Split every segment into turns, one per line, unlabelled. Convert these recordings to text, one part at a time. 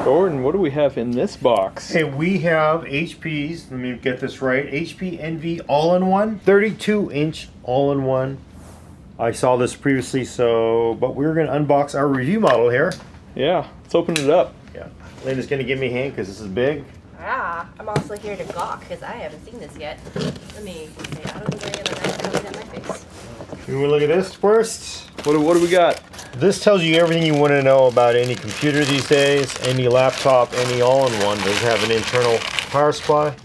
Gordon, what do we have in this box?
Hey, we have HP's, let me get this right, HP Envy All-in-One, 32-inch All-in-One. I saw this previously, but we're going to unbox our review model here.
Yeah, let's open it up.
Yeah, Linda's going to give me a hand because this is big.
Ah, I'm also here to gawk because I haven't seen this yet. Let me stay out of the way of the knife coming at my face.
You want to look at this first?
What do we got?
This tells you everything you want to know about any computer these days, any laptop, any all-in-one. Does have an internal power supply,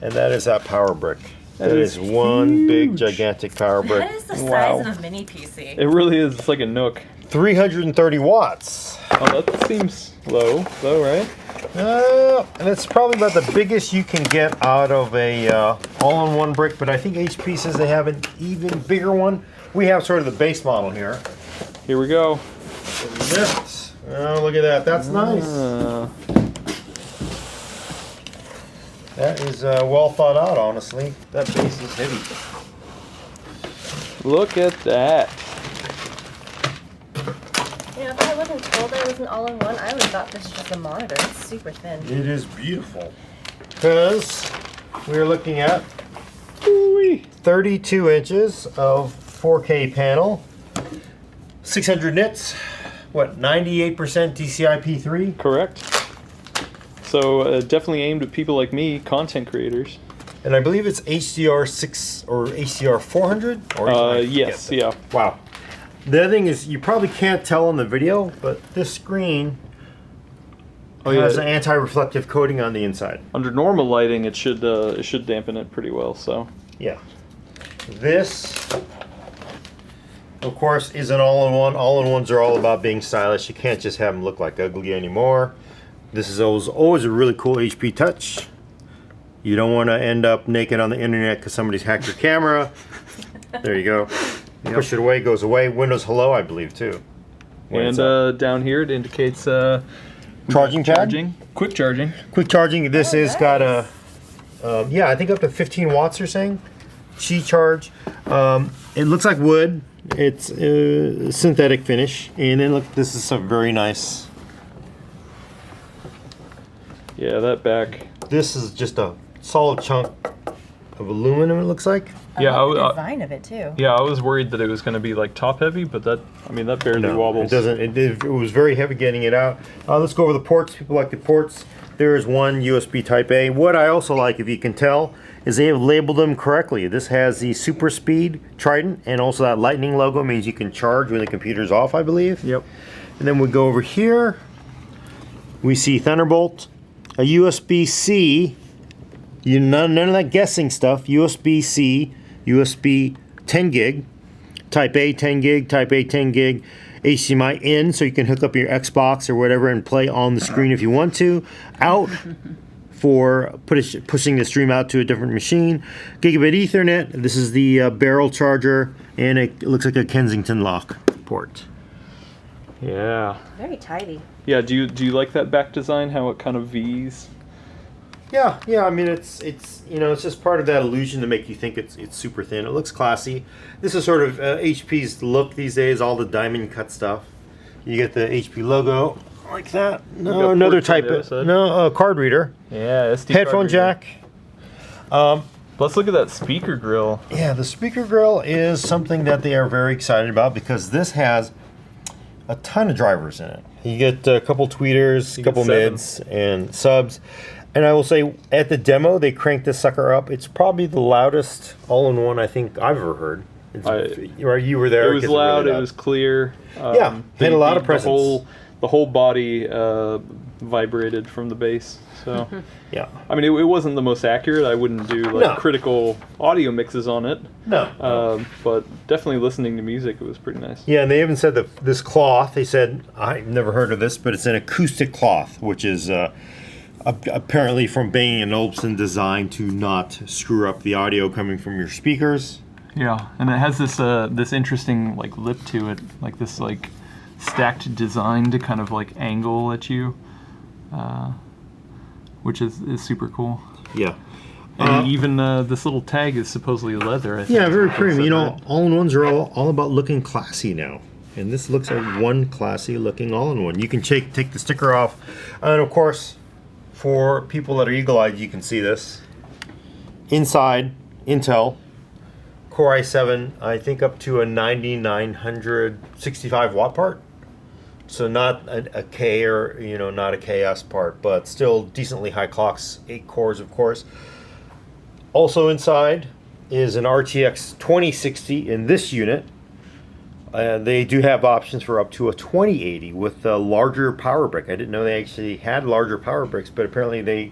and that is that power brick. That is one big, gigantic power brick.
That is the size of a mini PC.
It really is. It's like a Nook.
330 watts.
Oh, that seems low, though, right?
And it's probably about the biggest you can get out of a all-in-one brick, but I think HP says they have an even bigger one. We have sort of the base model here.
Here we go.
Lift. Oh, look at that. That's nice. That is well thought out, honestly. That base is heavy.
Look at that.
You know, if I wasn't told I was an all-in-one, I would have thought this was just a monitor. It's super thin.
It is beautiful. Because we're looking at 32 inches of 4K panel, 600 nits, what, 98% DCI-P3?
Correct. So definitely aimed at people like me, content creators.
And I believe it's HDR6 or HDR400?
Yes, yeah.
Wow. The other thing is, you probably can't tell on the video, but this screen has an anti-reflective coating on the inside.
Under normal lighting, it should dampen it pretty well. So
yeah, this, of course, is an all-in-one. All-in-ones are all about being stylish. You can't just have them look like ugly anymore. This is always a really cool HP touch. You don't want to end up naked on the internet because somebody's hacked your camera. There you go. Yep. Push it away, goes away. Windows hello, I believe, too.
And down here it indicates
charging pad?
Quick charging.
Quick charging. This is got a, yeah, I think up to 15 watts, they're saying. Qi charge. It looks like wood. It's a synthetic finish. And then look, this is some very nice.
Yeah, that back.
This is just a solid chunk of aluminum, it looks like.
Yeah,
I like the design of it too.
Yeah, I was worried that it was going to be like top heavy, but that barely wobbles.
It doesn't. It was very heavy getting it out. Let's go over the ports. People like the ports. There is one USB Type A. What I also like, if you can tell, is they have labeled them correctly. This has the Super Speed Trident, and also that lightning logo means you can charge when the computer's off, I believe.
Yep. And
then we go over here. We see Thunderbolt, a USB-C. None of that guessing stuff. USB-C. USB 10 gig, Type A 10 gig, Type A 10 gig, HDMI in, so you can hook up your Xbox or whatever and play on the screen if you want to. Out for pushing the stream out to a different machine. Gigabit Ethernet. This is the barrel charger, and it looks like a Kensington lock port.
Yeah.
Very tidy.
Yeah. Do you like that back design? How it kind of V's.
Yeah. I mean, it's you know, it's just part of that illusion to make you think it's super thin. It looks classy. This is sort of HP's look these days. All the diamond cut stuff. You get the HP logo like that. No, another type of card reader.
Yeah, SD
headphone jack.
Let's look at that speaker grill.
Yeah, the speaker grill is something that they are very excited about because this has a ton of drivers in it. You get a couple tweeters, a couple mids, and subs. And I will say, at the demo, they cranked this sucker up. It's probably the loudest all-in-one I think I've ever heard. You were there.
It was loud. It was clear.
Yeah, had a lot of presence.
The whole body vibrated from the bass. So
yeah,
I mean, it wasn't the most accurate. I wouldn't do like critical audio mixes on it.
No.
But definitely listening to music, it was pretty nice.
Yeah, and they even said that this cloth. They said, I've never heard of this, but it's an acoustic cloth, which is apparently from Bang & Olufsen designed to not screw up the audio coming from your speakers.
Yeah, and it has this interesting like lip to it, like this like stacked design to kind of like angle at you, which is super cool.
Yeah.
And even this little tag is supposedly leather, I think.
Yeah, very premium. You know, all-in-ones are all about looking classy now. And this looks like one classy looking all-in-one. You can take the sticker off. And of course, for people that are eagle-eyed, you can see this. Inside, Intel, Core i7, I think up to a 9965 watt part. So not a K or, not a KS part, but still decently high clocks, 8 cores, of course. Also inside is an RTX 2060 in this unit. They do have options for up to a 2080 with a larger power brick. I didn't know they actually had larger power bricks, but apparently they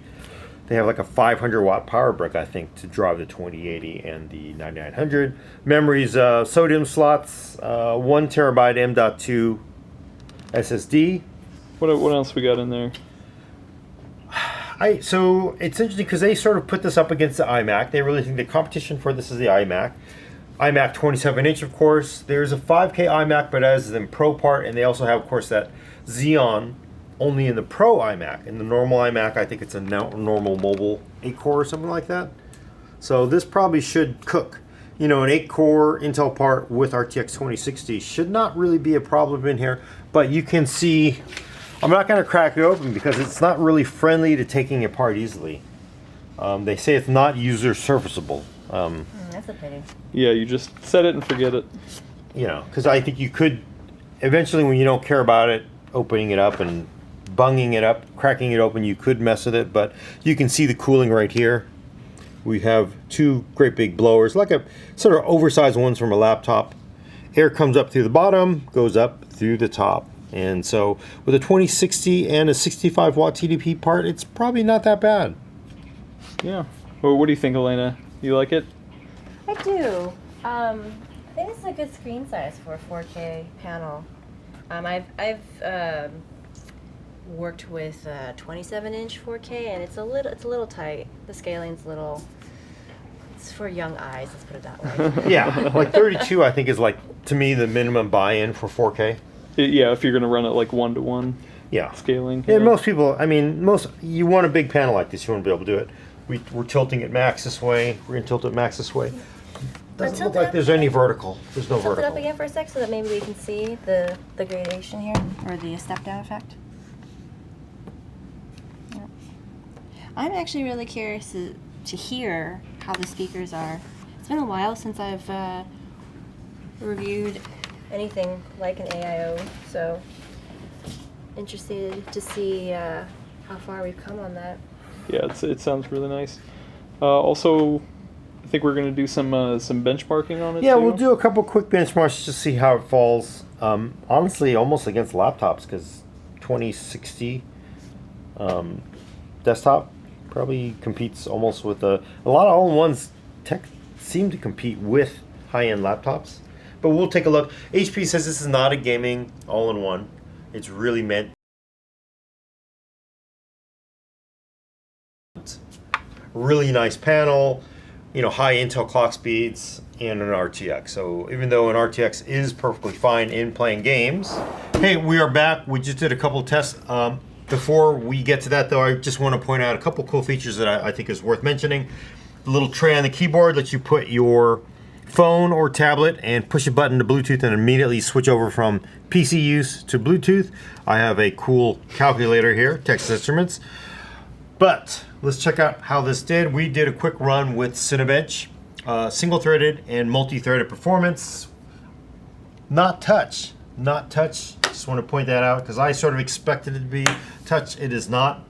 have like a 500 watt power brick, I think, to drive the 2080 and the 9900. Memories, sodium slots, 1 terabyte M.2 SSD.
What else we got in there?
So it's interesting because they sort of put this up against the iMac. They really think the competition for this is the iMac. iMac 27-inch, of course. There's a 5K iMac, but as the Pro part, and they also have, of course, that Xeon only in the Pro iMac. In the normal iMac, I think it's a normal mobile 8-core or something like that. So this probably should cook. An 8-core Intel part with RTX 2060 should not really be a problem in here, but you can see, I'm not going to crack it open because it's not really friendly to taking it apart easily. They say it's not user serviceable.
That's a pity.
Yeah, you just set it and forget it.
Because I think you could, eventually when you don't care about it, opening it up and bunging it up, cracking it open, you could mess with it, but you can see the cooling right here. We have 2 great big blowers, like a sort of oversized ones from a laptop. Air comes up through the bottom, goes up through the top. And so with a 2060 and a 65 watt TDP part, it's probably not that bad.
Yeah. Well, what do you think, Elena? You like it?
I do. I think it's a good screen size for a 4K panel. I've worked with 27-inch 4K, and it's a little tight. The scaling's a little. It's for young eyes. Let's put it that way.
Yeah, like 32, I think is like, to me, the minimum buy-in for 4K.
Yeah, if you're going to run it like 1-to-1
Yeah.
scaling.
Yeah, most people, you want a big panel like this, you want to be able to do it. We're tilting it max this way. We're going to tilt it max this way. Doesn't look like there's any vertical. There's no
Tilt it up
vertical.
again for a sec so that maybe we can see the gradation here, or the step-down effect. Yep. I'm actually really curious to hear how the speakers are. It's been a while since I've reviewed anything like an AIO, so interested to see how far we've come on that.
Yeah, it sounds really nice. Also, I think we're going to do some benchmarking on it.
Yeah,
too.
we'll do a couple quick benchmarks to see how it falls. Honestly, almost against laptops, because 2060 desktop probably competes almost with a lot of all-in-ones. Tech seem to compete with high-end laptops. But we'll take a look. HP says this is not a gaming all-in-one. It's really meant. Really nice panel, high Intel clock speeds, and an RTX. So even though an RTX is perfectly fine in playing games. Hey, we are back. We just did a couple of tests. Before we get to that, though, I just want to point out a couple cool features that I think is worth mentioning. The little tray on the keyboard lets you put your phone or tablet and push a button to Bluetooth and immediately switch over from PC use to Bluetooth. I have a cool calculator here, Texas Instruments. But let's check out how this did. We did a quick run with Cinebench, single-threaded and multi-threaded performance. Not touch. Just want to point that out because I sort of expected it to be touch. It is not.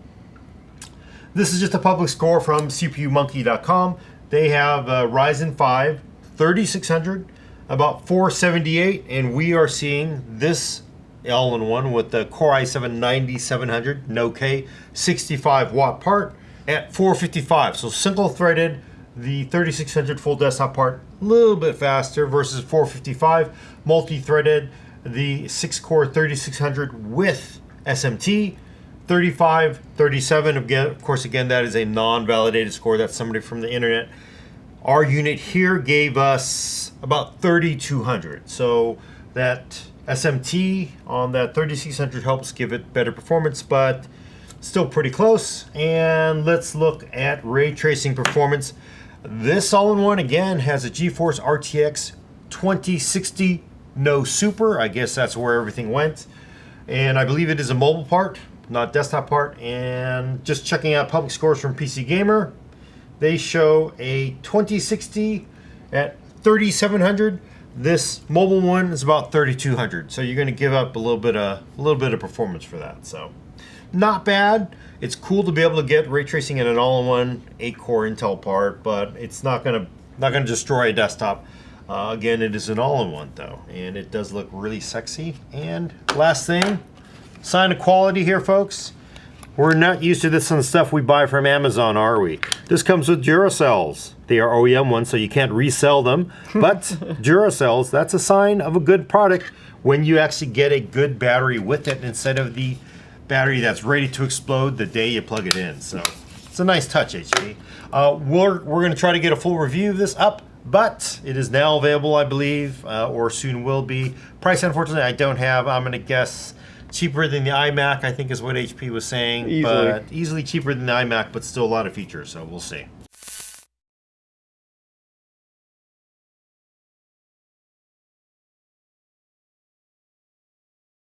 This is just a public score from CPUmonkey.com. They have Ryzen 5 3600, about 478, and we are seeing this all-in-one with the Core i7 9700, no K, 65 watt part at 455. So single-threaded, the 3600 full desktop part, a little bit faster versus 455. Multi-threaded, the 6-core 3600 with SMT, 35, 37. Again, of course, that is a non-validated score. That's somebody from the internet. Our unit here gave us about 3200. So that SMT on that 3600 helps give it better performance, but still pretty close. And let's look at ray tracing performance. This all-in-one again has a GeForce RTX 2060 no super. I guess that's where everything went. And I believe it is a mobile part, not desktop part. And just checking out public scores from PC Gamer, they show a 2060 at 3700. This mobile one is about 3200. So you're going to give up a little bit of performance for that. So not bad. It's cool to be able to get ray tracing in an all-in-one 8-core Intel part, but it's not going to destroy a desktop. Again, it is an all-in-one though, and it does look really sexy. And last thing, sign of quality here, folks. We're not used to this on the stuff we buy from Amazon, are we? This comes with Duracells. They are OEM ones, so you can't resell them. But Duracells, that's a sign of a good product when you actually get a good battery with it instead of the battery that's ready to explode the day you plug it in. So it's a nice touch, HP. We're going to try to get a full review of this up, but it is now available, I believe, or soon will be. Price, unfortunately, I don't have. I'm going to guess cheaper than the iMac, I think is what HP was saying.
Easily.
But easily cheaper than the iMac, but still a lot of features, so we'll see.